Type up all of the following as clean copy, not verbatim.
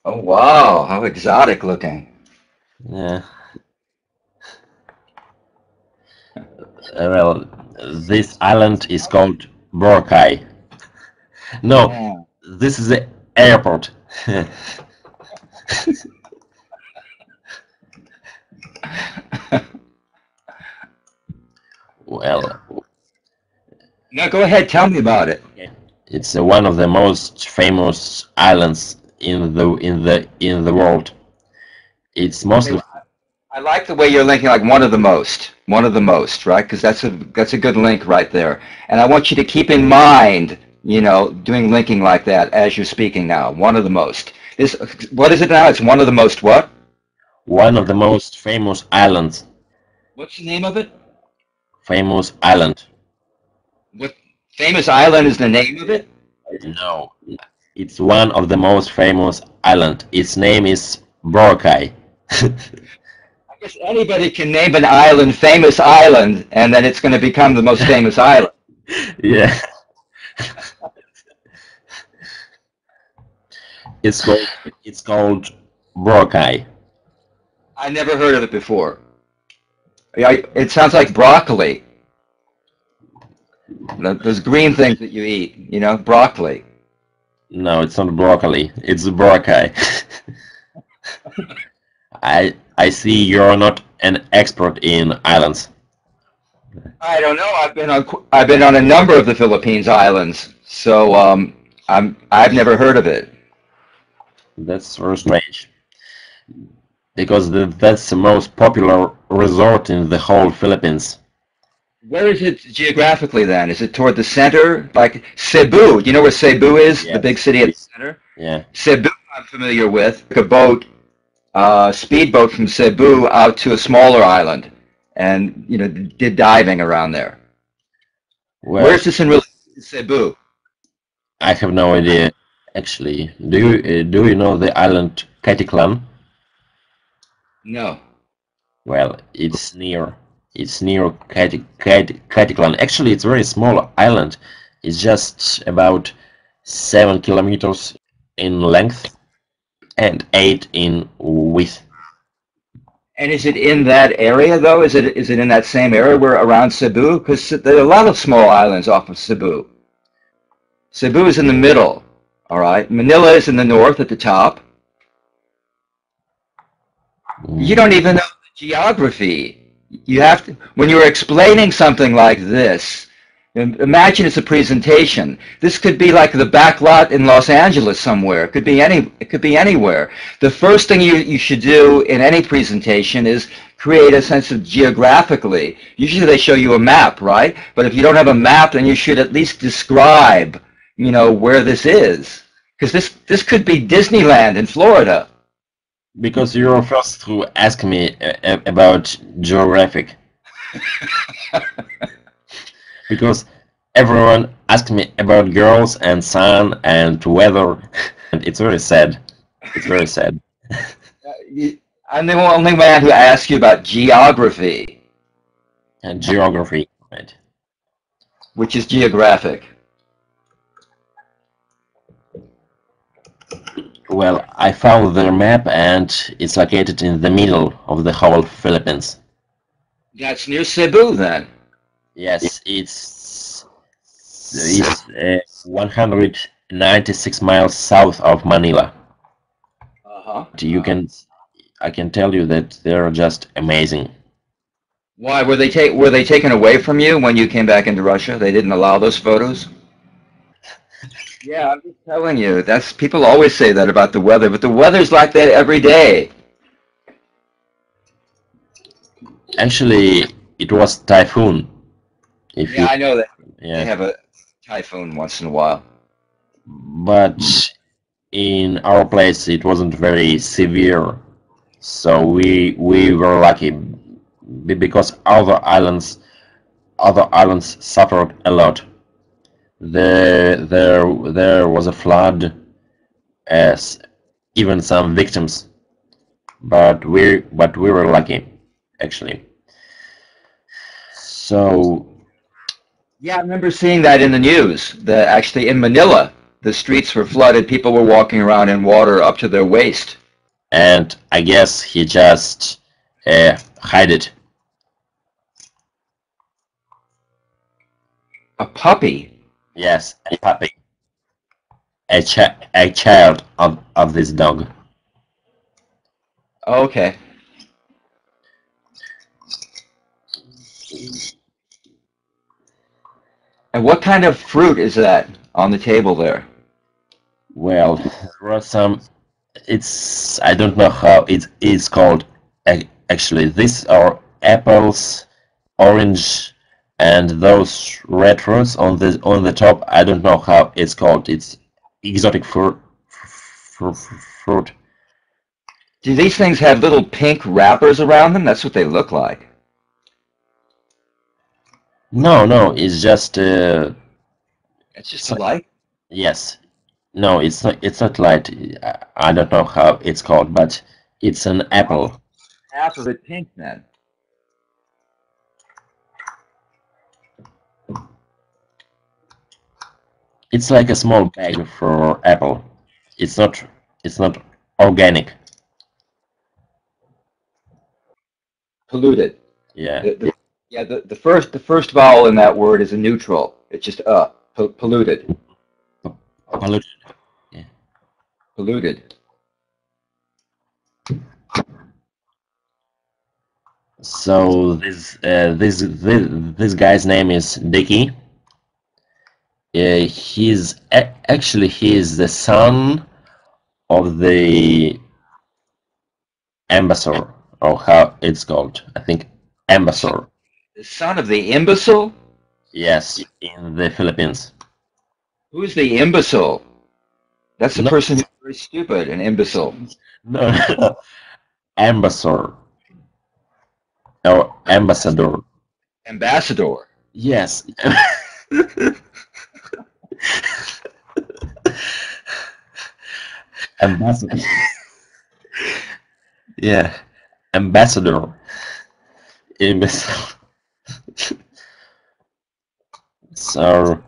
Oh wow, how exotic looking. Yeah. Well, this island is called Boracay. No, Mm. this is the airport. Well, No, go ahead, tell me about it. okay. It's one of the most famous islands in the world. It's Okay, mostly I like the way you're linking like one of the most, right? Because that's a good link right there. And I want you to keep in mind, doing linking like that as you're speaking now. One of the most. Is what is it now? It's one of the most what? one of the most famous islands. What's the name of it? Famous island. What famous island is the name of it? No, it's one of the most famous island. Its name is Boracay. I guess anybody can name an island famous island, and then it's going to become the most famous island. Yeah, it's called it's called Boracay. I never heard of it before. Yeah, it sounds like broccoli. Those green things that you eat, broccoli. No, it's not broccoli. It's Boracay. I see you're not an expert in islands. I don't know. I've been on a number of the Philippines islands, so I've never heard of it. That's very strange because that's the most popular resort in the whole Philippines. Where is it geographically then? Is it toward the center, like Cebu? Do you know where Cebu is? The big Yes. city at the center. Yeah. Cebu, I'm familiar with. Took a boat, speedboat from Cebu out to a smaller island, and did diving around there. Well, Where's this in relation to Cebu? I have no idea actually. Do you know the island Caticlan? No. Well, it's near Caticlan. Actually, it's a very small island. It's just about 7 kilometers in length and 8 in width. And is it in that area though? Is it in that same area where around Cebu? Because there are a lot of small islands off of Cebu. Cebu is in the middle. All right. Manila is in the north at the top. You Mm. don't even know the geography. You have to, when you're explaining something like this, imagine it's a presentation. This could be like the back lot in Los Angeles somewhere. It could be anywhere. The first thing you should do in any presentation is create a sense of geographically. Usually they show you a map, right? But if you don't have a map, then you should at least describe, where this is. Because this could be Disneyland in Florida. Because you're first to ask me about geographic. Because everyone asks me about girls and sun and weather, and it's very sad. It's very sad. I'm the only man who asks you about geography, And geography, right? which is geographic. Well, I found their map and it's located in the middle of the whole Philippines. That's near Cebu then. Yes, it's 196 miles south of Manila. Uh-huh. You can I can tell you that they're just amazing. Why were they taken away from you when you came back into Russia? They didn't allow those photos? Yeah, I'm just telling you. That's people always say that about the weather, but the weather's like that every day. Actually, it was typhoon. If Yeah, you I know that they Yeah, have a typhoon once in a while. but in our place it wasn't very severe, so we were lucky because other islands suffered a lot. There was a flood, as even some victims, but we were lucky actually. So Yeah, I remember seeing that in the news. That actually in Manila. the streets were flooded. People were walking around in water up to their waist. And I guess he just hid it. A puppy. Yes, a puppy. A child of this dog. Okay. And what kind of fruit is that on the table there? Well, there are some. It's I don't know how it is called. Actually, these are apples, orange, and those red fruits on the top. I don't know how it's called. It's exotic fruit. Do these things have little pink wrappers around them? That's what they look like. No, no, it's just It's just a light. yes. No, it's not. It's not light. I don't know how it's called, but it's an apple. Half of it pink then. It's like a small bag for apple. It's not. It's not organic. Polluted. Yeah. Yeah, the first vowel in that word is a neutral. It's just polluted. Polluted. Yeah. Polluted. So this guy's name is Dicky. Actually he is the son of the ambassador, or how it's called. I think ambassador. The son of the imbecile? Yes, in the Philippines. Who's the imbecile? That's the No, person who's very stupid, an imbecile. no, no. Ambassador or ambassador. Ambassador. Yes. Ambassador. Yeah, ambassador. Imbecile. So,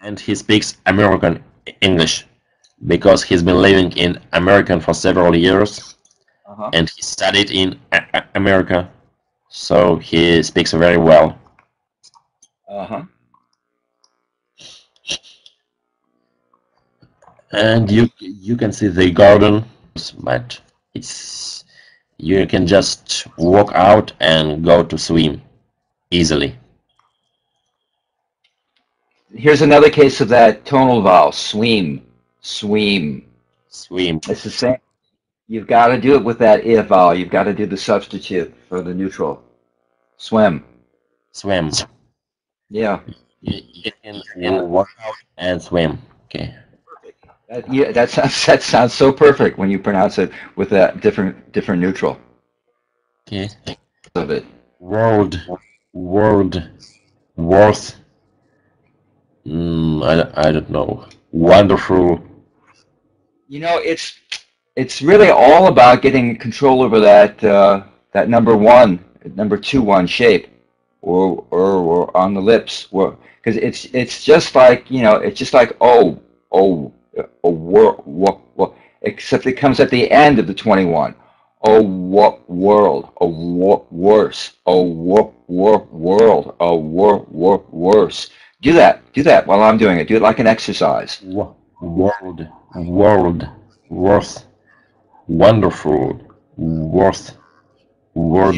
and he speaks American English because he's been living in America for several years, Uh-huh. and he studied in America, so he speaks very well. Uh-huh. And you can see the garden, but it's you can just walk out and go to swim easily. Here's another case of that tonal vowel, sweem. Sweem. Swim. It's the same. You've got to do it with that I vowel. You've got to do the substitute for the neutral. Swim. Swim. Yeah. You can walk out and swim. Okay. That sounds so perfect when you pronounce it with that different neutral Okay. of it. World. Worth. I don't know. Wonderful. You know, it's really all about getting control over that number 2-1 shape, or on the lips, because it's just like, it's just like except it comes at the end of the 21. Oh, what world? Oh, what worse? Oh, what world? Oh, what worse? Do that while I'm doing it. Do it like an exercise. World. Worth. Wonderful. Worth. See, Word.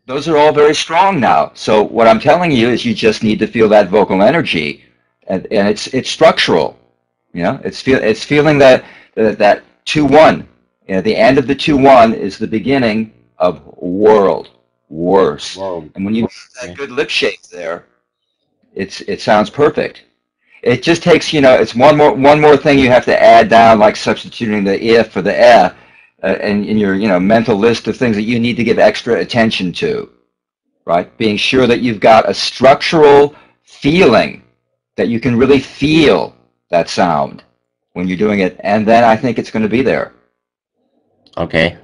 those are all very strong now. So what I'm telling you is you just need to feel that vocal energy, and it's structural. It's feeling that 2-1. The end of the 2-1 is the beginning of world, worse. World. And when you get that good lip shape there, it sounds perfect. It just takes, it's one more thing you have to add down, like substituting the if for the and in your, mental list of things that you need to give extra attention to, right? Being sure that you've got a structural feeling, that you can really feel that sound when you're doing it, and then I think it's going to be there. Okay.